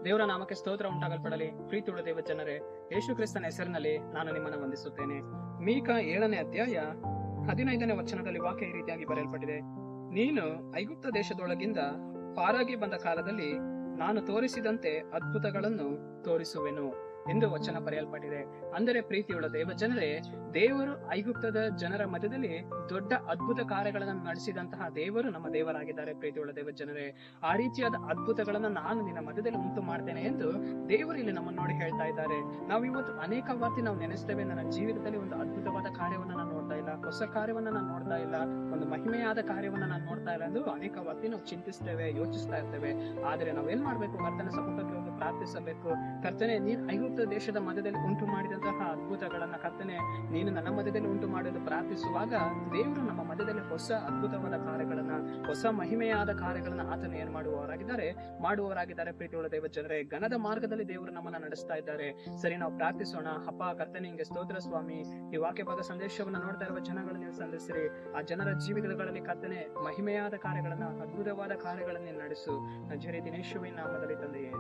ದೇವರ ನಾಮಕ್ಕೆ ಸ್ತೋತ್ರ ಉಂಟಾಗಲ್ಪಡಲಿ. ಪ್ರೀತಿಯುಳ್ಳ ದೇವ ಜನರೇ, ಯೇಸು ಕ್ರಿಸ್ತನ ಹೆಸರಿನಲ್ಲಿ ನಾನು ನಿಮ್ಮನ್ನು ವಂದಿಸುತ್ತೇನೆ. ಮೀಕ 7ನೇ ಅಧ್ಯಾಯ 15ನೇ ವಚನದಲ್ಲಿ ವಾಕ್ಯ ಈ ರೀತಿಯಾಗಿ ಬರೆಯಲ್ಪಟ್ಟಿದೆ. ನೀನು ಐಗುಪ್ತ ದೇಶದೊಳಗಿಂದ ಪಾರಾಗಿ ಬಂದ ಕಾಲದಲ್ಲಿ ನಾನು ತೋರಿಸಿದಂತೆ ಅದ್ಭುತಗಳನ್ನು ತೋರಿಸುವೆನು ಎಂದು ವಚನ ಬರೆಯಲ್ಪಟ್ಟಿದೆ. ಅಂದರೆ ಪ್ರೀತಿಯುಳ್ಳ ದೇವ ಜನರೇ, ದೇವರು ಐಗುಪ್ತದ ಜನರ ಮಧ್ಯದಲ್ಲಿ ದೊಡ್ಡ ಅದ್ಭುತ ಕಾರ್ಯಗಳನ್ನು ನಡೆಸಿದಂತಹ ದೇವರು ನಮ್ಮ ದೇವರಾಗಿದ್ದಾರೆ. ಪ್ರೀತಿಯುಳ್ಳ ದೇವ ಜನರೇ, ಆ ರೀತಿಯಾದ ಅದ್ಭುತಗಳನ್ನ ನಾನು ನಿನ್ನ ಮಧ್ಯದಲ್ಲಿ ಉಂಟು ಮಾಡ್ತೇನೆ ಎಂದು ದೇವರು ಇಲ್ಲಿ ನಮ್ಮನ್ನು ನೋಡಿ ಹೇಳ್ತಾ ಇದ್ದಾರೆ. ನಾವು ಇವತ್ತು ಅನೇಕ ಬಾರಿ ನಾವು ನೆನೆಸ್ತೇವೆ, ನನ್ನ ಜೀವಿತದಲ್ಲಿ ಒಂದು ಅದ್ಭುತವಾದ ಕಾರ್ಯವನ್ನ ನಾನು ನೋಡ್ತಾ ಇಲ್ಲ, ಹೊಸ ಕಾರ್ಯವನ್ನ ನಾನು ನೋಡ್ತಾ ಇಲ್ಲ, ಒಂದು ಮಹಿಮೆಯಾದ ಕಾರ್ಯವನ್ನ ನಾನು ನೋಡ್ತಾ ಇಲ್ಲ ಎಂದು ಅನೇಕ ಬಾರಿ ನಾವು ಚಿಂತಿಸ್ತೇವೆ, ಯೋಚಿಸ್ತಾ ಇರ್ತೇವೆ. ಆದ್ರೆ ನಾವೇನ್ ಮಾಡ್ಬೇಕು? ಕರ್ತನ ಸಮ್ಮುಖಕ್ಕೆ ಹೋಗಿ ಪ್ರಾರ್ಥಿಸಬೇಕು. ಕರ್ತನೆ, ನೀನು ಐಗುಪ್ತ ದೇಶದ ಮಧ್ಯದಲ್ಲಿ ಉಂಟು ಮಾಡಿದಂತಹ ಅದ್ಭುತಗಳನ್ನ ಕರ್ತನೆ ನೀನು ನನ್ನ ಮಧ್ಯದಲ್ಲಿ ಉಂಟು ಮಾಡಲು ಪ್ರಾರ್ಥಿಸುವಾಗ ದೇವರು ನಮ್ಮ ಮಧ್ಯದಲ್ಲಿ ಹೊಸ ಅದ್ಭುತವಾದ ಕಾರ್ಯಗಳನ್ನ, ಹೊಸ ಮಹಿಮೆಯಾದ ಕಾರ್ಯಗಳನ್ನ ಆತನು ಏನ್ ಮಾಡುವವರಾಗಿದ್ದಾರೆ. ಪ್ರೀತಿಯುಳ್ಳ ದೇವ ಜನರೇ, ಘನದ ಮಾರ್ಗದಲ್ಲಿ ದೇವರು ನಮ್ಮನ್ನ ನಡೆಸ್ತಾ ಇದ್ದಾರೆ. ಸರಿ, ನಾವು ಪ್ರಾರ್ಥಿಸೋಣ. ಅಪ್ಪ ಕರ್ತನೆ, ನಿಂಗೆ ಸ್ತೋತ್ರ ಸ್ವಾಮಿ. ಈ ವಾಕ್ಯ ಭಾಗ ಸಂದೇಶವನ್ನು ನೋಡ್ತಾ ಇರುವ ಜನಗಳು ನೀವು ಸಂಧಿಸಿರಿ. ಆ ಜನರ ಜೀವಿತಗಳಲ್ಲಿ ಕರ್ತನೆ ಮಹಿಮೆಯಾದ ಕಾರ್ಯಗಳನ್ನ, ಅದ್ಭುತವಾದ ಕಾರ್ಯಗಳನ್ನ ನಡೆಸು. ನಜರೇತಿನ ಯೇಸುವಿನ ನಾಮದಲ್ಲಿ ತಂದೆಯೇ,